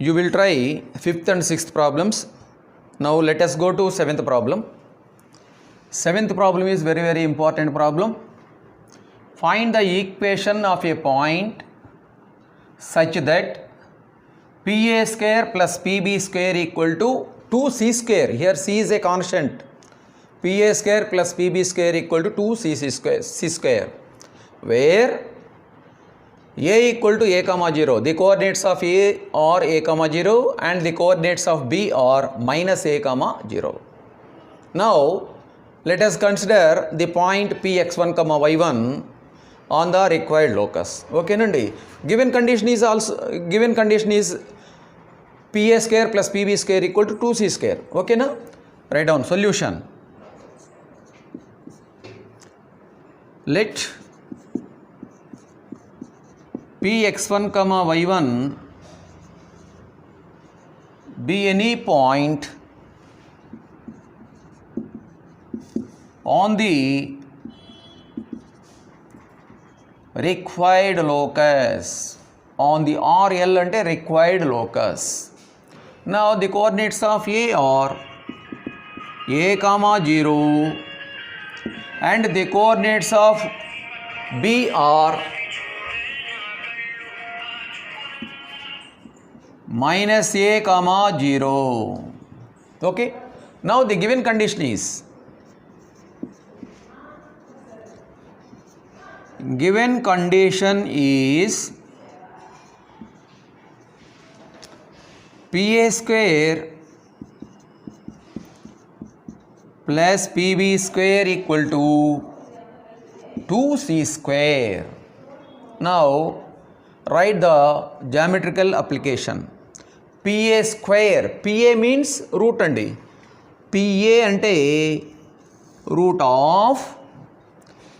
You will try 5th and 6th problems. Now let us go to 7th problem. 7th problem is very important problem. Find the equation of a point such that PA square plus PB square equal to 2C square. Here C is a constant. PA square plus PB square equal to 2C square. Where A equal to A comma 0. The coordinates of A are A comma 0 and the coordinates of B are minus A comma 0. Now let us consider the point Px1 comma y1 on the required locus. Okay nandi. Given condition is PA square plus PB square equal to 2C square. Okay na? Write down solution. Let Px1 comma y1 be any point on the required locus, on the RL ante required locus. Now the coordinates of A are A comma 0 and the coordinates of B are minus A comma 0. Okay. Now the given condition is PA square plus PB square equal to 2C square. Now write the geometrical application. PA square, PA means root andi. PA ante root of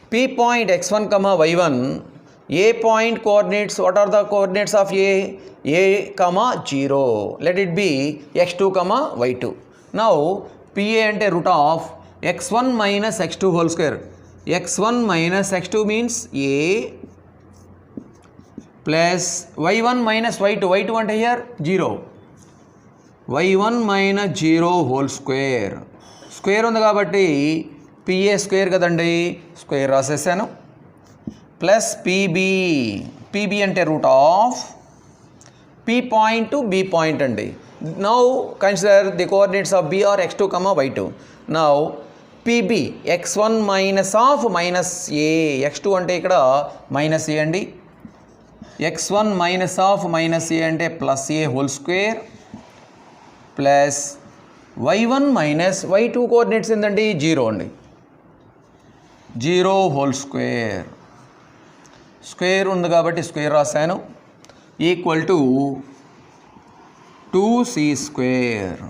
P point x1 comma y1. A point coordinates, what are the coordinates of A? A comma 0. Let it be x2 comma y2. Now PA ante root of x1 minus x2 whole square. X1 minus x2 means A plus y1 minus y2. Y2 ante here 0. y1 minus 0 whole square. Square ఉంది కాబట్టి PA square కదండి, square రాసేసాను. Plus PB అంటే root of P point to B point అండి. Now consider the coordinates of B are x2 comma y2. Now PB x1 minus of minus A. x2 అంటే ఇక్కడ minus A అండి. x1 minus of minus A అంటే plus A whole square plus y1 minus y2 coordinates ఏంటండి 0 అండి. 0 whole square, square ఉంది కాబట్టి square రాశాను, equal to 2C square.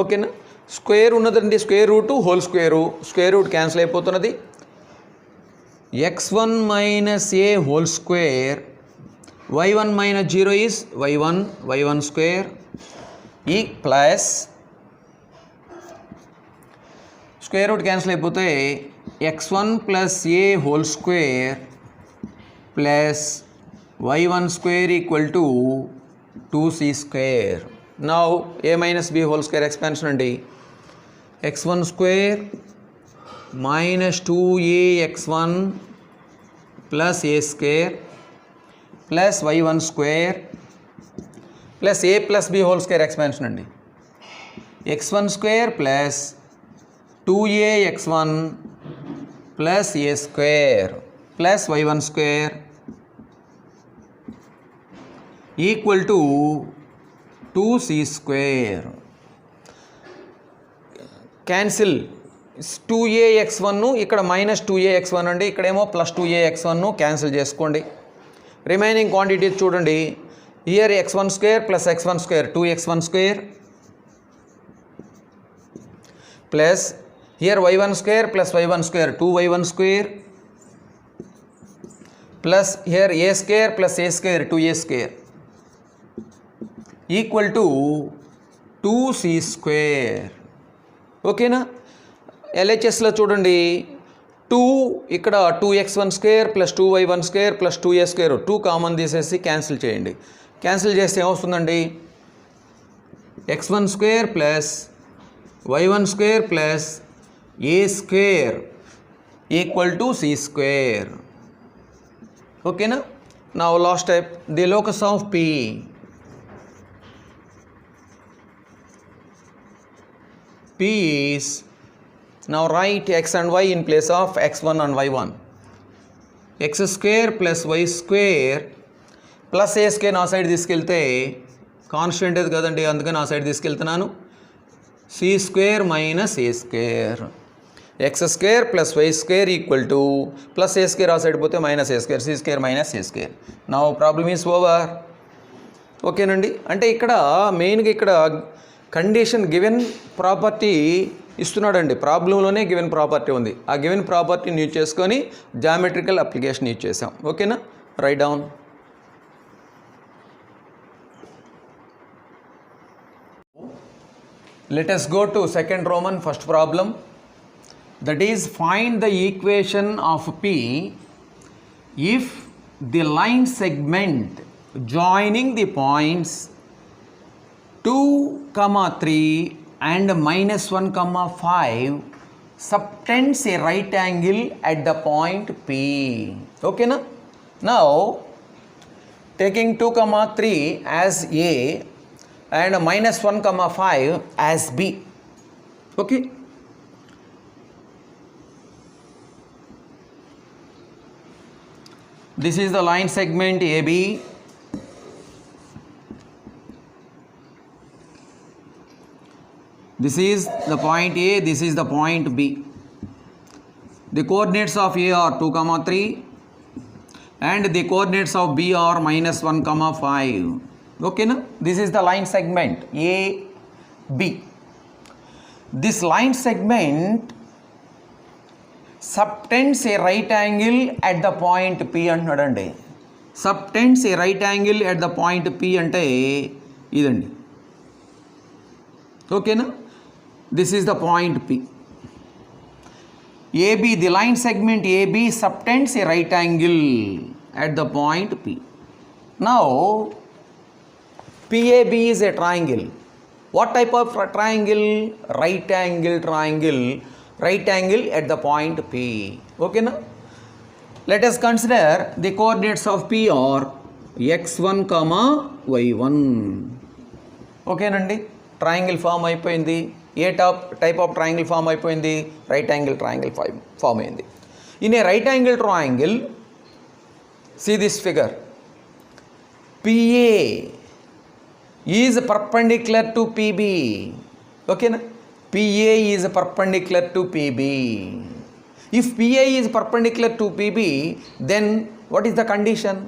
ఓకేనా? స్క్వేర్ ఉన్నదండి, square root whole square, square root cancel అయిపోతున్నది. x1 minus A whole square, y1 minus 0 is y1 square ఈ plus square root cancel అయిపోతే x1 plus A whole square plus y1 square equal to 2C square. Now A minus B whole square expansion అండి. x1 square minus 2AX1 plus A square plus y1 square plus A plus B whole square expansion అండి. x1 square plus 2AX1 plus A square plus y1 square equal to 2C square. Cancel 2AX1 ఇక్కడ minus 2AX1 అండి, ఇక్కడేమో plus 2AX1 cancel చేసుకోండి. Remaining quantities చూడండి. Here x1 square plus x1 square 2x1 square plus here y1 square plus y1 square 2y1 square plus here a square plus a square 2a square equal to 2C square. ఓకేనా? LHSలో చూడండి, 2 ఇక్కడ 2x1 square plus 2y1 square plus 2a square 2 common తీసేసి cancel చేయండి. Cancel చేస్తే ఏమొస్తుందండి? x1 square plus y1 square plus a square equal to c square. ఓకేనా? Now last step, the locus of p. P is, now write x and y in place of x1 and y1. x square plus y square plus a square నా side తీసుకెళ్తే constant అది కదండి, అందుకని నా side తీసుకెళ్తున్నాను. c square minus a square, x square plus y square equal to plus a square ఆ side పోతే minus a square, c square minus a square. Now problem is over. ఓకేనండి? అంటే ఇక్కడ మెయిన్గా ఇక్కడ కండిషన్ గివెన్ ప్రాపర్టీ ఇస్తున్నాడండి. ప్రాబ్లంలోనే given property ఉంది. ఆ గివెన్ ప్రాపర్టీని యూజ్ చేసుకొని జామెట్రికల్ అప్లికేషన్ యూజ్ చేసాం. ఓకేనా? Right down. Let us go to second Roman first problem, that is find the equation of P if the line segment joining the points 2, 3 and -1, 5 subtends a right angle at the point P. Okay na? Now taking 2, 3 as A and -1, 5 as B. Okay? This is the line segment AB. This is the point A, this is the point B. The coordinates of A are 2, 3 and the coordinates of B are -1, 5. Okay na? This is the line segment AB. This line segment subtends a right angle at the point P అంటున్నాడండి. Subtends a right angle at the point P అంటే ఇదండి. ఓకేనా? This is the point P. AB, the line segment AB subtends a right angle at the point P. Now, PAB is a triangle. What type of triangle? Right angle triangle. Right angle at the point P. Okay na? Let us consider the coordinates of P are x1, y1. Okay nandi? Triangle form అయిపోయింది. ఏ type of triangle form అయిపోయింది? Right angle triangle form అయింది. In a right angle triangle, see this figure, PA is perpendicular to PB. ఓకేనా? PA is perpendicular to PB. If PA is perpendicular to PB, then what is the condition?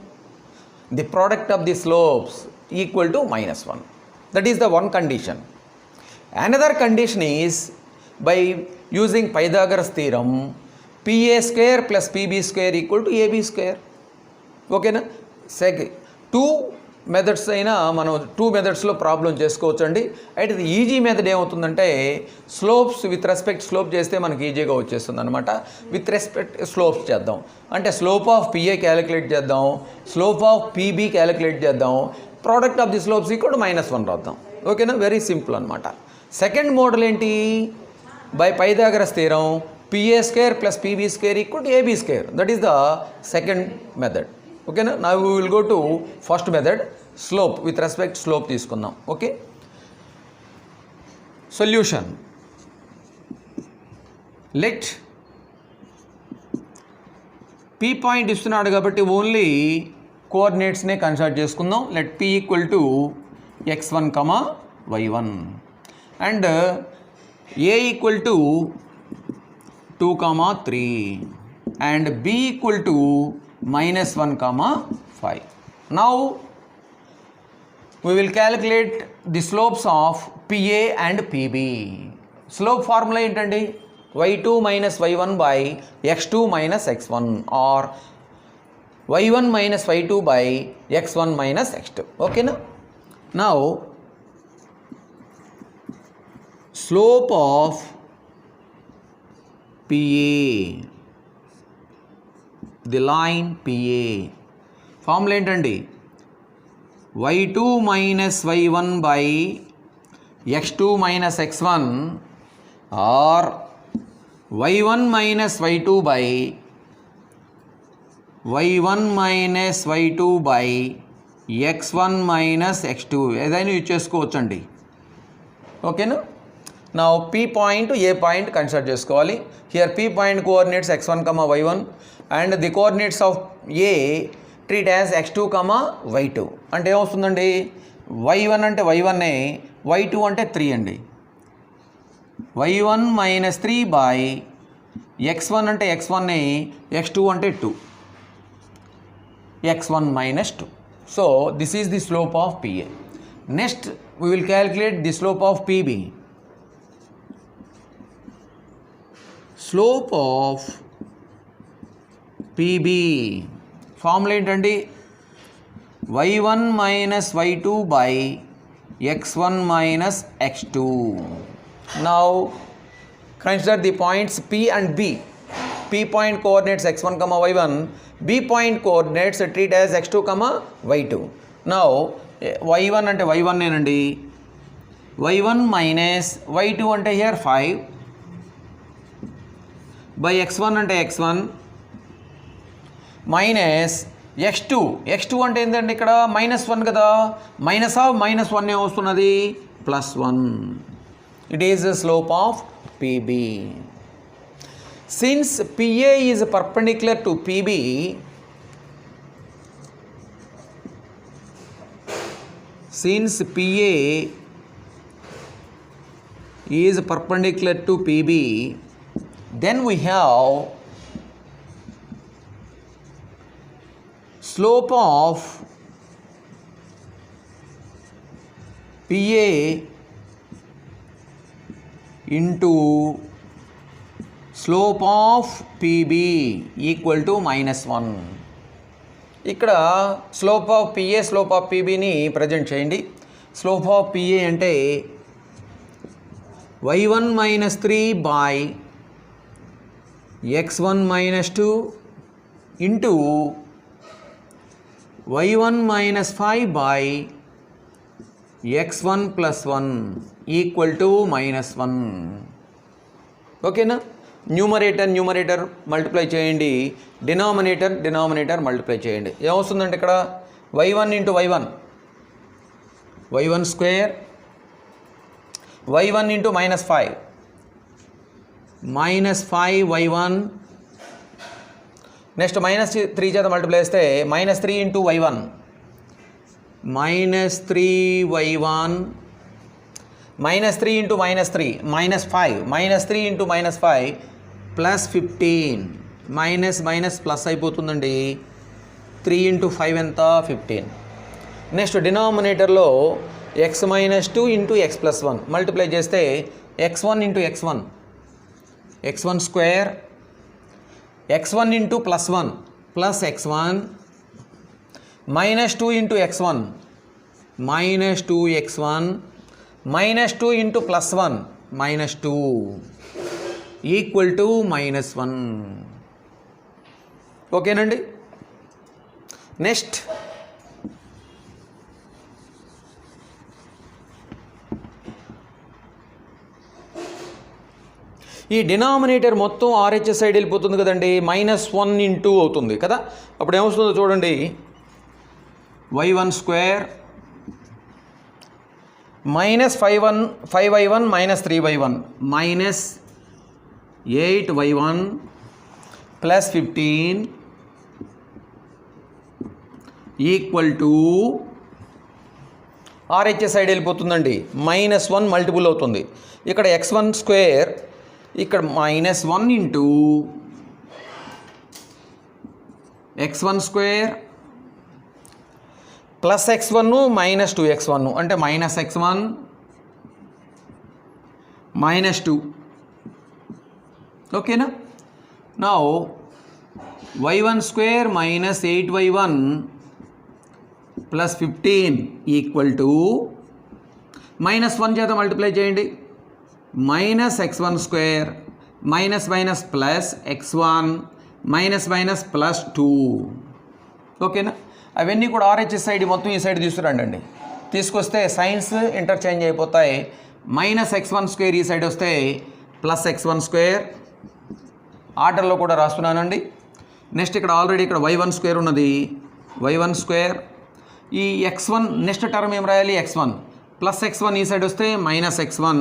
The product of the slopes equal to -1. That is the one condition. Another condition is by using Pythagoras theorem, PA square plus PB square equal to AB square. Okay na? Two methods అయినా మనం 2 మెథడ్స్లో problem చేసుకోవచ్చు అండి. అయితే easy method ఏమవుతుందంటే, slopes with respect slope చేస్తే మనకి ఈజీగా వచ్చేస్తుంది అనమాట. విత్ రెస్పెక్ట్ స్లోప్స్ చేద్దాం అంటే స్లోప్ ఆఫ్ PA క్యాలిక్యులేట్ చేద్దాం, స్లోప్ ఆఫ్ PB క్యాలిక్యులేట్ చేద్దాం, product of the slopes equal to -1 రాద్దాం. ఓకేనా? వెరీ సింపుల్ అనమాట. సెకండ్ మోడల్ ఏంటి? By Pythagoras theorem, PA square plus PB square equal to AB square. That is the second method. ఓకేనా? Now we will go to first method, slope with respect slope తీసుకుందాం. Okay, solution. Let P point ఇస్తున్నాడు కాబట్టి only కోఆర్డినేట్స్నే consider చేసుకుందాం. Let P equal to x1, y1 and A equal to 2, 3 and B equal to -1, 5. Now we will calculate the slopes of PA and PB. Slope formula ఏంటండి? y2 minus y1 by x2 minus x1 or y1 minus y2 by x1 minus x2. Okay na? Now slope of PA, the line PA, formula ఏంటండి? y2 minus y1 by x2 minus x1 or y1 minus y2 by y1 minus y2 by x1 minus x2 ఏదైనా use చేసుకోవచ్చండి. ఓకేనా. నా p point ఏ point consider చేసుకోవాలి. Here p point coordinates x1, y1 and the coordinates of A treat as x2, y2. అంటే ఏమొస్తుందండి, y1 అంటే y1ఏ, y2 అంటే 3 అండి. y1 minus 3 by x1 అంటే x1ఏ, x2 అంటే 2, x1 minus 2. So this is the slope of PA. Next we will calculate the slope of PB. Slope of PB formula ఏంటండి, y1 minus y2 by x1 minus x2. Now consider the points P and B. P point coordinates x1, y1. B point coordinates treat as x2, y2. Now y1 అంటే y1 నేనండి, y1 minus y2 అంటే here 5 by x1 అంటే x1 minus x2 అంటే ఏంటండి ఇక్కడ -1 కదా, -1 ఏమొస్తున్నది, +1. It is the slope of PB. Since PA is perpendicular to PB, then we have slope of PA into slope of PB equal to -1. ఇక్కడ slope of PA, slope of PBని present చేయండి. Slope of PA అంటే y1 minus 3 by x1 minus 2 into y1 minus 5 by x1 plus 1 equal to -1. ఓకేనా. Numerator multiply చేయండి, denominator multiply చేయండి. ఏమొస్తుందంటే ఇక్కడ y1 into y1 square, y1 into -5 y1, next -3 చేత multiply చేస్తే -3 into y1 -3y1 -3 into -3 -5 -3 into -5 +15 minus plus అయిపోతుందండి. 3 into 5 ఎంత, 15. Next డినామినేటర్లో x -2 ఇంటూ x + 1 మల్టిప్లై చేస్తే x1 into x1 square, x1 into +1 plus x1 -2 into x1 -2x1 -2 into +1 -2 equal to -1. ఓకేనండి. Next ఈ denominator మొత్తం RHS side వెళ్ళిపోతుంది కదండి, -1 into అవుతుంది కదా. అప్పుడు ఏమొస్తుందో చూడండి, y1 square -5y1 -3y1 -8y1 +15 equal to RHS side వెళ్ళిపోతుందండి, -1 మల్టిపుల్ అవుతుంది. ఇక్కడ x1 స్క్వేర్, ఇక్కడ -1 into x1 square plus x1 -2x1 అంటే -x1 -2. ఓకేనా. Now y1 square -8y1 +15 equal to -1 చేత మల్టిప్లై చేయండి, -x1 స్క్వేర్ ప్లస్ x1 +2. ఓకేనా. అవన్నీ కూడా ఆర్హెచ్ఎస్ సైడ్ మొత్తం ఈ సైడ్ తీసుకురండి అండి. తీసుకొస్తే సైన్స్ ఇంటర్చేంజ్ అయిపోతాయి. -x1² ఈ సైడ్ వస్తే +x1². ఆర్డర్లో కూడా రాస్తున్నానండి. నెక్స్ట్ ఇక్కడ ఆల్రెడీ ఇక్కడ y1² ఉన్నది, y1². ఈ x1 నెక్స్ట్ టర్మ్ ఏం రాయాలి, x1 +x1 ఈ సైడ్ వస్తే -x1.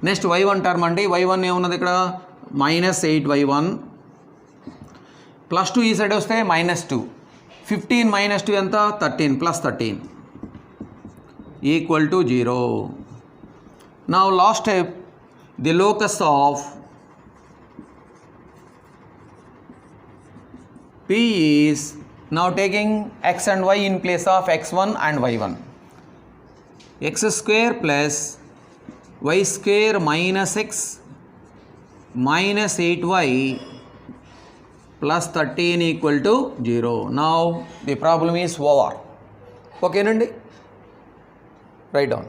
నెక్స్ట్ y1 టర్మ్ అండి, y1 ఏమున్నది ఇక్కడ -8y1 +2 ఈ సైడ్ వస్తే -2. 15 - 2 ఎంత 13 +13 = 0. Now last step, the locus of P is now taking x and y in place of x1 and y1. x² plus y² minus x minus 8y plus 13 = 0. Now the problem is over. Okay, Nandi? Write down.